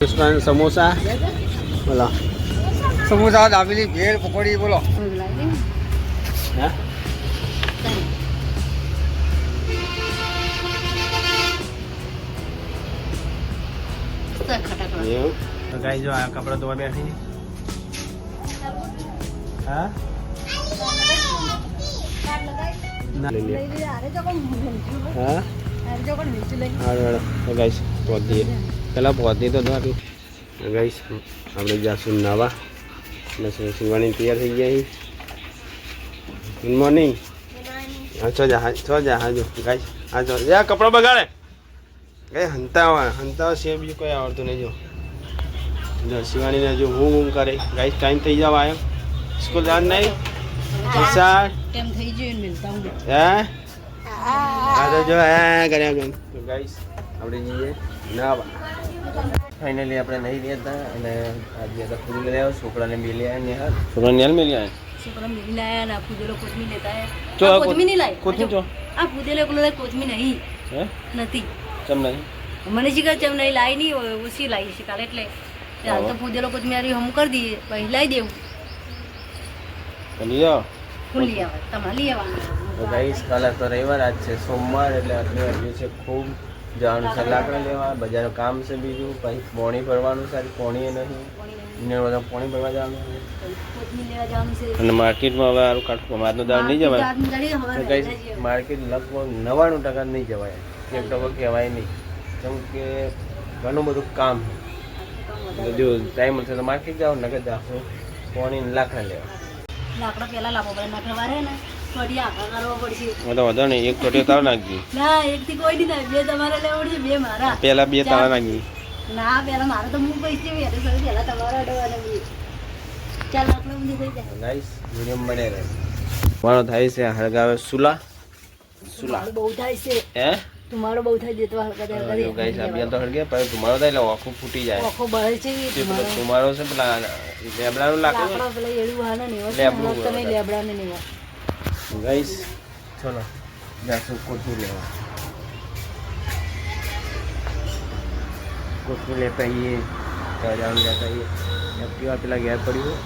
સમોસા બોલો, સમોસા, દાબેલી, ભેળ, પકોડી બોલો. હા એવું તો ગાઈ જો આ કપડા ધોવા બેઠી. હા લઈ લે. હા તો ગાઈશ પહોંચીએ, પેલા પહોંચી તો આપી ગાઈશ. આપણે જાશું નાવા બસ સીવાની તૈયાર થઈ ગયા. Good morning. હા છો જા હાજો ગાઈશ. હા જો જા કપડા બગાડે ગઈ હંતાવા છે, બીજું કોઈ આવડતું નહીં. જો શિવાનીને જો હું કરે ગાઈશ. ટાઈમ થઈ જવા આવ્યો, સ્કૂલ જાન નહીં વિશાળ હે. હા તો જો હે કર્યા ગમ તો ગાઈશ આપણે જઈએ નાવા. ફાઇનલી આપણે નહીં રહ્યા હતા અને આજે તો ફૂલ લઈ આવ્યો. છોકરાને મેલી આવ્યા ને હાલ છોકરાને નેલ મેલી આવ્યા. છોકરા મેલી લાયા ના ફૂદેલો કોથમી લેતા ચો આયા. કોથમી નહીં લાય. કોથમી ચો આ ફૂદેલો કોલો કોથમી નહીં. હે નથી ચમ નહીં મને શીખર ચમ નહીં લાઈ નહીં હોય ઓછી લાવી છે કાલે એટલે હાલ તો ફૂદેલો કોથમી આરી હમ કરી દઈએ પછી લાવી દેવું. લઈ આવો હું લઈ આવે તમારે લઈ આવવાનું. તો ગાઈશ કાલે તો રવિવાર, આજ છે સોમવાર એટલે આટલી વાગ્યું છે. ખૂબ જવાનું છે લાકડા લેવા, બજારનું કામ છે. બીજું પછી પોણી ભરવાનું છે. પોણી નહીં ને બધા પોણી ભરવા જવાનું છે કોથમી લેવા જવાનું છે અને માર્કેટમાં હવે સારું કાઢવું. આજનો દાળ નહીં જવાય તો ગાઈશ. માર્કેટ લગભગ 99% નહીં જવાય, 1% કહેવાય નહીં. કેમ કે ઘણું બધું કામ છે. જો ટાઈમ મળશે તો માર્કેટ જાઓ, નગર જાઓ પોણી લાકડા લેવા. લાકડા પેલા લાવવો પડે ના ખબર હે ને થોડી આખા કરવા પડશે. તો વધો નહીં, એક ટોટીઓ તાવ નાખી. ના એક થી કોઈ નહીં, બે તમારે લેવું પડશે, બે મારા. પેલા 2 તાળા નાખી. ના પેલા મારે તો હું પૈસે પેલા તમારા અડવાના બી. ચાલ આટલું બધું થઈ જાય. ગાઈસ વિડિયો બને રહે. મારો થાય છે હળગાવે સુલા તમારું બહુ થાય છે. હે તમારો બહુ થાય દેતો હલકા દે જો ગાઈસ અભિયાન તો હળગે પર તમારો થાય એટલે આખું ફૂટી જાય. આખો બળે છે તે પેલો તમારો છે પેલા લેબડાનું લાકડું લાકડા પેલા એડું હાના ને લેબડું તમે લેબડાને નહીં હોય. ગાઈસ ચલો જાસુ કોથમીર લેવા. કોથમીર લેતા આવીએ, જાવાનું લેતા આવીએ. એક્ટિવા પેલા ઘેર પડ્યું,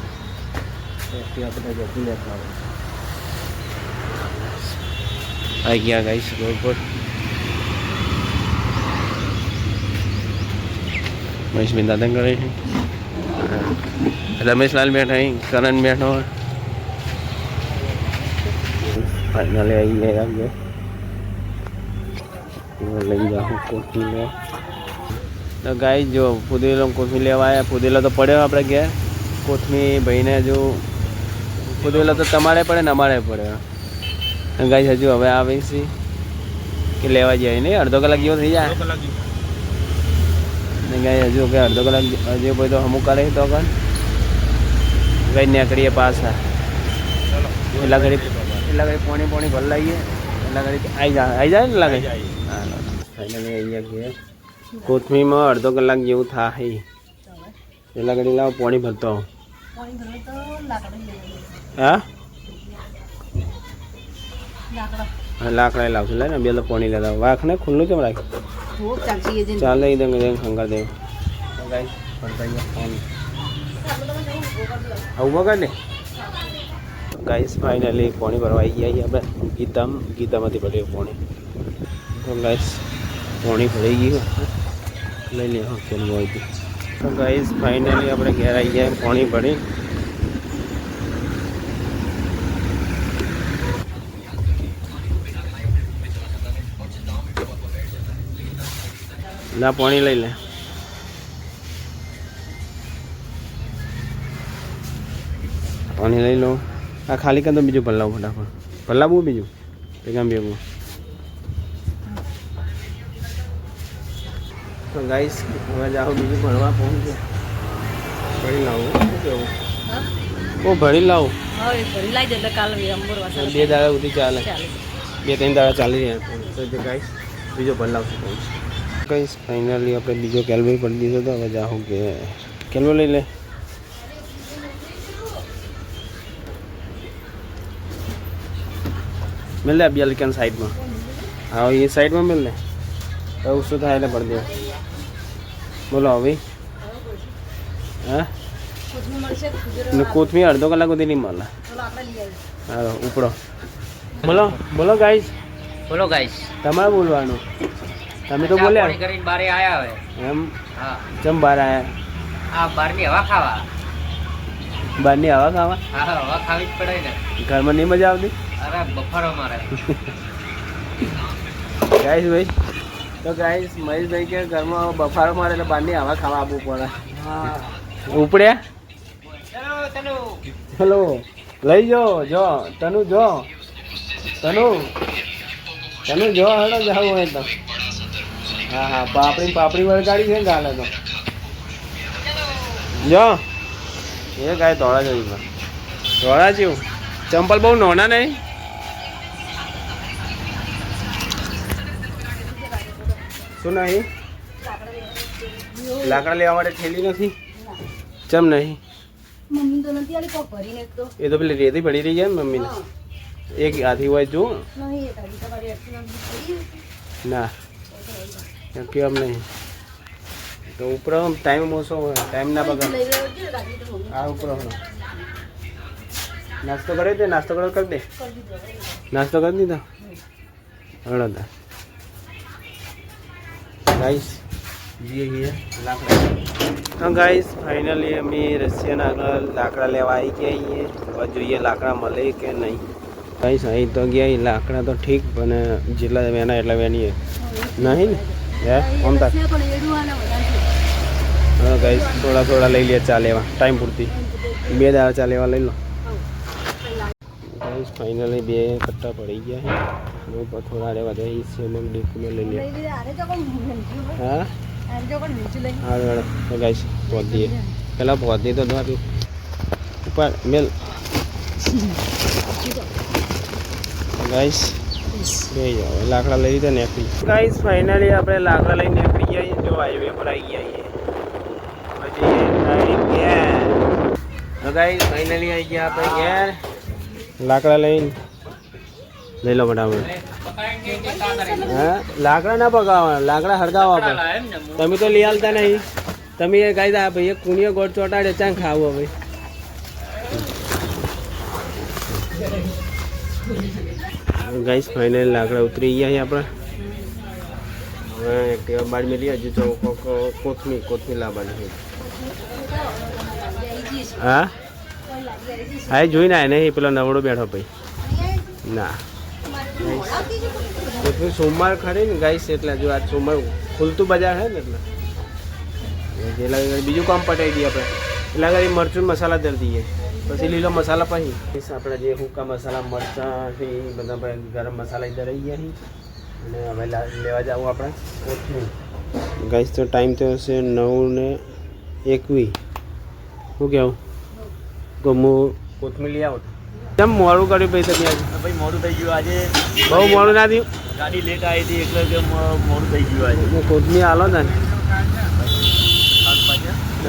એક્ટિવા પેલા જતું લેતા આવે. આવી ગયા ગાઈસ રોડ પર. મહેશબેન દાદા કરે છે, રમેશલાલ બેઠા અહીં, કરણ બેઠો. ફાઇનલી આવી ગયા લઈ જાઉં કોથમીર લેવા. તો ગાઈસ જો ફુદેલો કોથમીર લેવા આવ્યા. ફુદેલો તો પડ્યો આપણે ઘેર. કોથમીર ભાઈને જો ફુદેલો તો તમારે પડે ને અમારે પડે. ગાઈસ હજુ હવે આવે છે કે લેવા જાય નહીં, અડધો કલાક જેવો થઈ જાય. ગાઈ હજુ કે અડધો કલાક હજુ પછી તો અમુક કરે તો કર ગઈ નીકળીએ પાછા. એટલા ઘડી પોણી ભર લાવીએ, એટલા ઘડી આવી જાય ને લાગે. હા ફાઇનલી અહીંયા ગયા. કોથમીરમાં અડધો કલાક જેવું થાય. એટલા ઘડી લાવો પોણી ભરતો. હા લાકડા લાવશું લે ને બે તો પોણી લેતા. વાખ ને ખુલ્લું કેમ રાખ્યું? ચાલે એ દંગ ખંગા દેવ આવું વગર ને. ગાઈસ ફાઇનલી પોણી ભરવા આવી ગયા આપણે ગીતામાંથી ભર્યું પોણી. તો ગાઈસ પોણી ભરાઈ ગયું, લઈ લે હા કેમ હોય. તો ગાઈસ ફાઇનલી આપણે ઘેર આવી ગયા પોણી ભરી. ના પાણી લઈ લે. પાણી લઈ લો. આ ખાલી કર તો બીજું ભલાવું ફટાફટ. ભલાવું બીજું ભેગા ભેગું. તો ગાઈસ હવે જાઓ બીજું ભરવા પહોંચે. ભરી લાવું કેવું? ઓ ભરી લાવું. હવે ભરી લાવી દે એટલે કાલ વિરંબોર વાસા 2 દાડા સુધી ચાલે. 2-3 દાડા ચાલી રહ્યા. તો ગાઈસ બીજો ભલાવશું પહોંચે. ગાઈસ ફાઇનલી આપણે બીજો કેલ્વો પડી દીધો તો હવે જાઉં કે કેલ્વો લઈ લે. मिल रहा है अभी लेकिन साइड में. हाँ ये साइड में मिल रहा है. तो उससे तो है पड़ गया. बोलो अभी હા કોથમીર મળશે ને કોથમીર અડધો કલાક સુધી નહીં મળે. ચલો આપણે લઈ આવીએ. હાલો ઉપડો. બોલો બોલો ગાઈસ. બોલો ગાઈસ. તમારે બોલવાનું. તમે તો બોલ્યા કરીને બારે આયા હવે. એમ હા. ચમ બહાર આયા? આ બારની હવા ખાવા. બહારની હવા ખાવા? હા હવા ખાવી જ પડે ને. ઘરમાં નહીં મજા આવતી? અરે બફારો મારે. ગાઈસ ભાઈ તો ગાઈસ મહેશભાઈ કે ઘરમાં બફારો મારે એટલે બહારની હવા ખાવા આપવું પડે. હા. ઉપડ્યા? ચલો. હેલો લઈ જો તનુ જો તનુ જો હેડો જાવ હોય તો. હા પાપડી વળગાડી છે ને ગાલે તો જો એ કાંઈ ધોળા જેવી ધોળા જેવું ચંપલ બહુ નોના નહીં. શું નહીં? લાકડા લેવા માટે થેલી નથી? ચમ નહીં? મમ્મી તો નથી આલી કોક ભરીને એક તો એ તો પેલી રેતી પડી રહી છે ને મમ્મીને. એક હાથી હોય જો નહીં એ તારી તમારી એક્સિડન્ટ થઈ ના કેમ નહીં તો ઉપર ટાઈમ ઓછો હોય ટાઈમ ના બગાડ. લઈ રહ્યો છે ગાડી તો મમ્મી આ ઉપર નાસ્તો કર્યો તે નાસ્તો કર્યો કરી દે. કરી દીધો. નાસ્તો કરી દીધો હળદા ગાઈસ જઈએ લાકડા. હા ગાઈસ ફાઇનલી અમે રશિયાના આગળ લાકડા લેવા આવી ગયા છીએ. હવે જોઈએ લાકડા મળે કે નહીં. ગાઈસ અહીં તો ગયા લાકડા તો ઠીક પણ જેટલા વેના એટલા વેનીએ નહીં ને હે આમ તાર. પણ એડું આના વધારે છે. હા ગાઈસ થોડા લઈ લે ચા લેવા ટાઈમ પૂરતી 2 દાડા ચા લેવા લઈ લો. ગાઈસ ફાઇનલી 2 કટ્ટા પડી ગયા છે. ઉપર થોડા રહેવા દે સેમમ ડેકમાં લઈ લે. લઈ લીધા. આને તો કોણ નીચું હોય? હા આને તો કોણ નીચું લઈ હા તો ગાઈસ પહોંચ દઈએ. પહેલાં પહોંચ દઈએ તો આટલું ઉપર મેલ ગાઈસ લઈ જાઓ લાકડા લઈ લીધા નીકળી. ગાઈસ ફાઇનલી આપણે લાકડા લઈને નીકળી ગયા છીએ. જો હાઈવે પર આવી ગયા છીએ. પછી ગાઈસ ફાઇનલી આવી ગયા આપણે ઘેર. લાકડા લઈને લઈ લો ફટાફટ. હા લાકડા ના પકાવવાના લાકડા હળગાવવા પડે. તમે તો લઈ આવતા નહીં. તમે એ ગાઈ દા ભાઈ એક કુણીઓ ગોળ ચોટાડે ચાં ખાવો ભાઈ. ગાઈસ ફાઇનલ લાકડા ઉતરી ગયા છે આપણે. હવે એક્ટિવા બાદ મેલી હજુ તો કોથમીર લાવવાની છે. હા હા જોઈને આવે નહીં પેલો નવડો બેઠો ભાઈ ના કોથમીર સોમવાર ખરી ને ગાઈસ એટલે જો આજ સોમવાર ખુલતું બજાર છે ને એટલે જેટલા બીજું કામ પટાવી દઈએ આપણે. એટલે આગળ મરચું મસાલા ધરી દઈએ પછી લીલો મસાલા પછી આપણા જે હુક્કા મસાલા મરચાં છે એ બધા ગરમ મસાલા ઇધર રહી ગયા છે. અને હવે લેવા જાવું આપણે કોથમીર. ગાઈસ તો ટાઈમ તો હશે 9:21. શું કહેવું ગમું કોથમીર લઈ આવો. કેમ મોડું કર્યું ભાઈ તમે આજે? ભાઈ મોડું થઈ ગયું આજે. બહુ મોડું ના થયું? ગાડી લેટ આવી હતી એટલે મોડું થઈ ગયું આજે. કોથમીર હાલો ને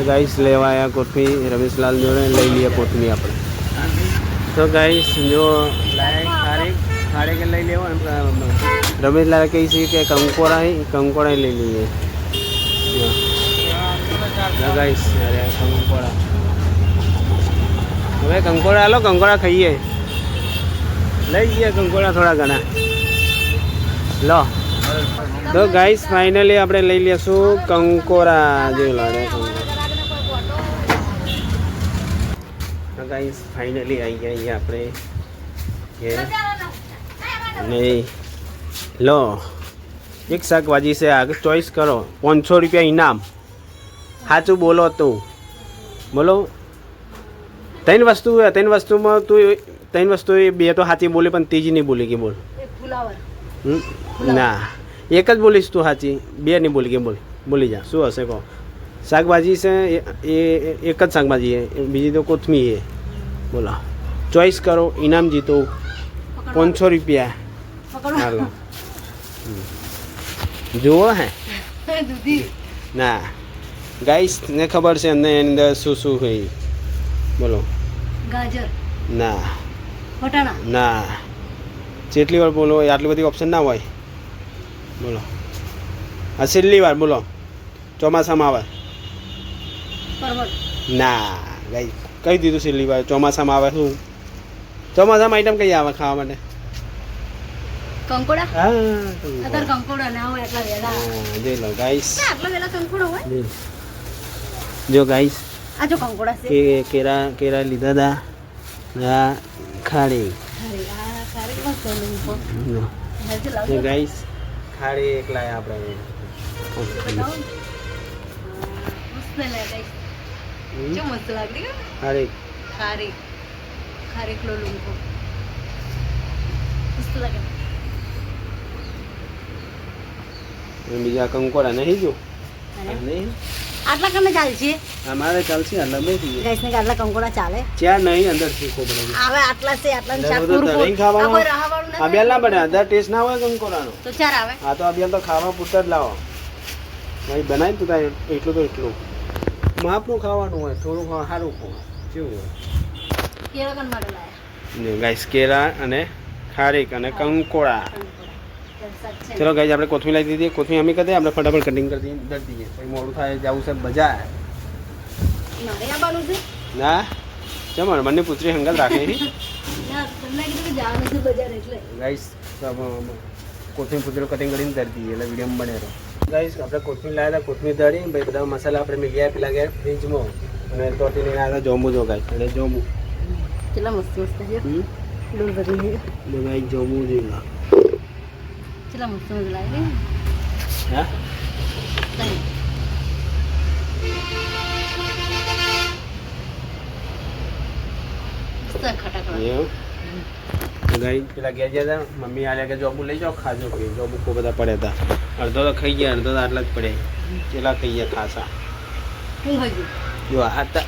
ગાઈસ લેવા આવ્યા કોથમીર રમેશલાલ જોડે લઈ લઈએ કોથમીર આપણે. તો ગાઈસ જો ખાડે કે લઈ લેવો રમેશલાલ કહી છે કે કંકોડા લઈ લઈએ. ગાઈસ અરે કંકોડા હવે કંકોડા હાલો કંકોડા ખાઈએ. લઈ જઈએ કંકોડા થોડા ઘણા લો. તો ગાઈસ ફાઇનલી આપણે લઈ લઈશું કંકોરા જેવું લાગે. ગાઈસ ફાઇનલી આવી ગયા આપણે નહીં લો. એક શાકભાજી છે આગળ ચોઈસ કરો. 500 રૂપિયા ઇનામ. સાચું બોલો તું બોલો. 3 વસ્તુમાં તું 3 વસ્તુ 2 તો સાચી બોલી પણ ત્રીજી નહીં બોલી કે બોલ. ના એક જ બોલીશ તું સાચી 2 નહીં બોલી કે બોલી જા. શું હશે કહો? શાકભાજી છે એ એક જ શાકભાજી છે બીજી તો કોથમીર છે. બોલો ચોઈસ કરો ઇનામ જીતો 500 રૂપિયા. હાલો જુઓ હે ના ગાઈસ ને ખબર છે એની અંદર શું શું હોય. બોલો ગાજર ના વટાણા ના જેટલી વાર બોલો આટલી બધી ઓપ્શન ના હોય. બોલો આ છેલ્લી વાર બોલો ચોમાસામાં આવે ના ગાઈસ કહી દીધું છેલ્લી વાર ચોમાસામાં આવે શું ચોમાસામાં આઈટમ કઈ આવે ખાવા માટે કંકોડા હા અત્યારે કંકોડા ના હોય એટલા વેલા જોઈ લો ગાઈસ આટલા વેલા કંકોડા હોય જો ગાઈસ આ જો કંકોડા છે કે કેરા લીધા હતા આ ખાડી અરે આ ખારી મસ્ત લીંબુ જો હેલ્થી લાગે ગાઈસ ખાડી એકલા આપણે બતાવો મસ્ત લાગે જો મસ્ત લાગે ખાડી ખારી ખારી કલો લીંબુ મસ્ત લાગે બીજા કંકોડા નહીં જો નહીં આટલા કમે ચાલશે અમારે ચાલશે આટલા બેસી ગાઈસ ને આટલા કંકોડા ચાલે ચાર નહીં અંદર શીખો પડે આવે આટલા છે આટલા ને ચાર અંદર તો પૂરું તળીને ખાવાનું. કોઈ રાહવાળું આ બેલ ના બને અંદર ટેસ્ટ ના હોય કંકોડાનો તો ચાર આવે આ તો આ બેલ તો ખાવા પૂરતા જ લાવો ભાઈ બનાવી તું તારે એટલું તો એટલું માપનું ખાવાનું હોય થોડું સારું ખાવા કેવું હોય કેળા કન માટે લાયા ગાઈસ કેરા અને ખારીક અને કંકોડા ચલો ગાઈસ આપણે કોથમી લાવી દીધી કોથમી અમે કરી દઈએ આપણે ફટાફટ કટિંગ કરી દઈએ કરી દઈએ પછી મોડું થાય જવું છે બજાર મારે આવવાનું છે ના ચમણ મને પુત્રી હંગત રાખે ના તમને કીધું કે જવાનું છે બજાર એટલે ગાઈસ કોથમી પુત્રીઓ કટિંગ કરીને કરી દઈએ એટલે વિડીયો બને રહે ગાઈસ આપણે કોથમીર લાવ્યા હતા કોથમીર દળી ભાઈ બધા મસાલા આપણે મેળ્યા પેલા ગયા ફ્રીજમાં અને તોટી લઈને આવ્યા જોમું જો ગાઈસ અને જોમું કેટલા મસ્ત મસ્ત છે ડોલ ભરી છે ગાઈસ જોમું જોઈ કેટલા મસ્ત મસ્ત લાગે હા ગાઈ પેલા ગયા હતા મમ્મી આલ્યા કે જોબુ લઈ જાઓ ખાજો કે જોબુ ખૂબ બધા પડ્યા હતા અડધો તો ખાઈ ગયા અડધો તો આટલા જ પડ્યા કેટલા ખાઈ ગયા ખાસા હું હજુ જો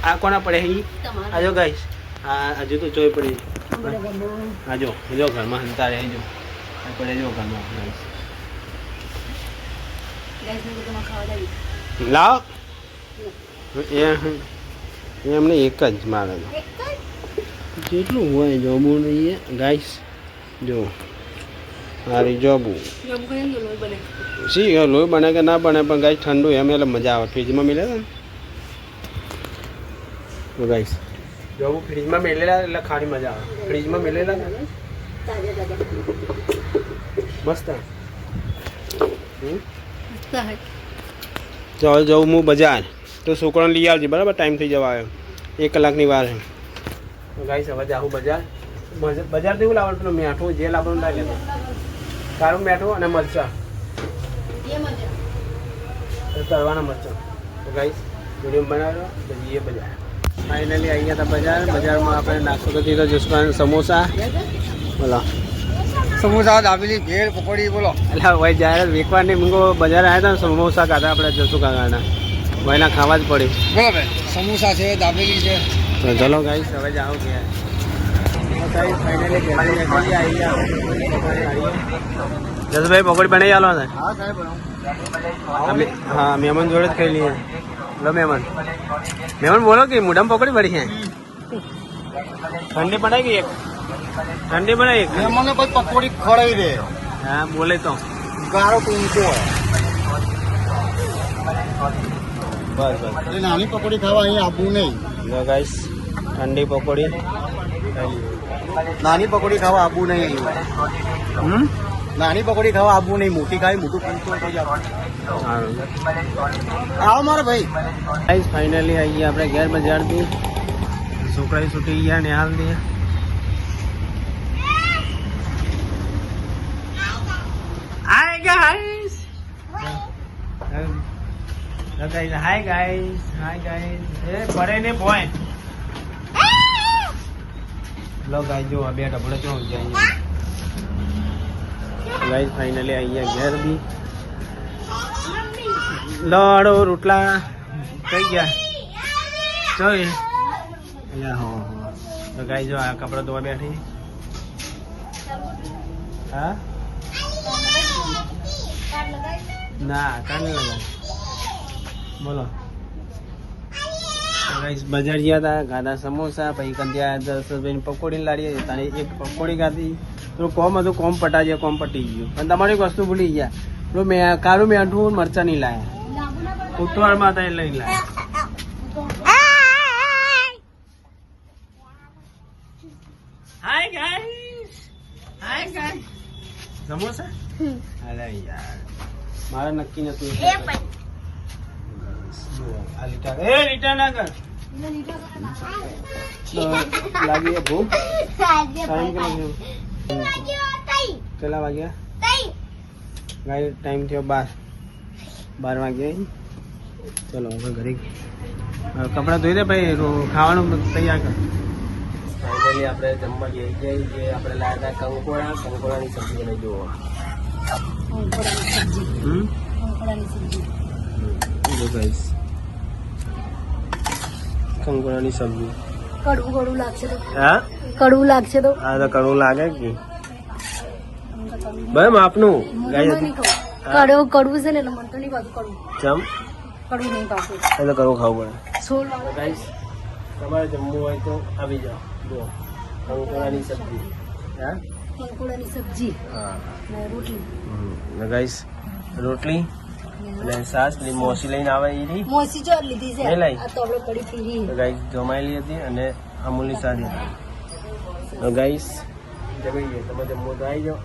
આ કોના પડે અહીં આ જો ગાઈસ આ હજુ તો જોઈ પડી આ જો ઘરમાં હંતા રહે જો આ પડે જો ઘરમાં ગાઈસ લાવ એ એમને એક જ મારે જેટલું હોય જોબુ નહીં ગાઈસ જો મારી જોબુ સી લોહી બને કે ના બને પણ ગાઈસ ઠંડુ એમ એટલે મજા આવે ફ્રીજમાં મિલે ને ગાઈસ જોબુ ફ્રીજમાં મેલેલા એટલે ખાવાની મજા આવે ફ્રીજમાં મેલેલા ને મસ્ત ચાલ જાઉં હું બજાર તો છોકરાને લઈ આવજે બરાબર ટાઈમ થઈ જવા આવ્યો 1 કલાકની વાર છે તો ગાઈસ હવે જાઉં બજાર જેવું લાવવાનું પેલું મીઠું જે લાવવાનું લાવી લેતો કાળું મીઠું અને મરચાં તળવાના મરચાં તો ગાઈસ વિડીયો બનાવ્યો તો જઈએ બજાર ફાઇનલી આવી ગયા હતા બજારમાં આપણે નાસ્તો કરી દીધો જસપાન સમોસા બોલો સમોસા દાબેલી ભેળ પકોડી બોલો એટલે ભાઈ જ્યારે વેકવાની મૂંગો બજાર આવ્યા હતા ને સમોસા ખાધા આપણે જસુ કાકાના ભાઈના ખાવા જ પડી બોલો ભાઈ સમોસા છે દાબેલી છે તો ચલો ગાઈસ હવે જાઓ કે જસભાઈ પકોડી બનાવી આલો ને હા મહેમાન જોડે જ ખાઈ લઈએ લો મહેમાન બોલો કે મોઢામાં પકોડી પડી છે ઠંડી બનાવી ગઈ એક ઠંડી બનાવી મને કોઈ પકોડી ખવડાવી દે હા બોલે તો ગારો ટૂંકો બસ નાની પકોડી ખાવા અહીં આપવું નહીં લો ગાઈસ ઠંડી પકોડી નાની પકોડી ખાવા આપવું નહીં નાની પકોડી ખાવા આપવું નહીં મોટી ખાઈ મોટું આવો મારો ભાઈ ગાઈસ ફાઇનલી આવી ગયા આપણે ઘેર બજારથી છોકરાએ છૂટી ગયા ને હાલ દે હાય ગાઈસ હાય ગાઈસ એ પડે ને બોય લો ગાઈસ જો આ બે ઢબડે ચો જાય ગાઈસ ફાઇનલી અહીંયા ઘેર બી લાડો રોટલા કઈ ગયા જોઈ અહીંયા હો તો ગાઈસ જો આ કપડા ધોવા બેઠી હા ના કાન લગાય બોલો ગાઈસ બજાર ગયા હતા ગાધા સમોસા પછી કંદ્યા 10 રૂપિયાની પકોડી લાડી તારે એક પકોડી ખાધી તો કોમ હતું કોમ પટાજે કોમ પટી ગયું પણ તમારી એક વસ્તુ ભૂલી ગયા તો મેં કાળું મીઠું મરચાં નહીં લાયા ઉતવાળમાં હતા લઈ લાયા જમો છે અરે યાર મારે નક્કી નતું આ લીટા લીટા ના કર તો લાગી ભૂખ ટાઈમ કેટલા વાગ્યા ગાઈ ટાઈમ થયો 12 વાગ્યા ચલો હવે ઘરે કપડાં ધોઈ દે ભાઈ ખાવાનું તૈયાર કર ફાઇનલી આપણે જમવા જઈ જઈએ જે આપણે લાવ્યા હતા કંકોડાની સબ્જી બનાવી જુઓ કંકોડાની સબ્જી કડવું લાગશે તો હા કડવું લાગશે તો આ તો કડવું લાગે કે ભાઈ માપનું ગાય કડવું છે ને એટલે મને તો નહીં પાછું કડવું ચમ કડવું નહીં પાછું એ તો કડવું ખાવું પડે છોડ ગાઈસ તમારે જમવું હોય તો આવી જાઓ જુઓ કંકોડાની સબ્જી હા કંકોડાની સબ્જી હા ને રોટલી ગાઈસ રોટલી અને સાસ પેલી મોસી લઈને આવે એ રહી મોસી ચોર લીધી છે નહીં લાઈ. આ તો આપણે કડી પીરી ગાઈસ જમાયેલી હતી અને અમૂલની સાદી હતી ગાઈસ જમીએ તમે જમવું તો આવી જાઓ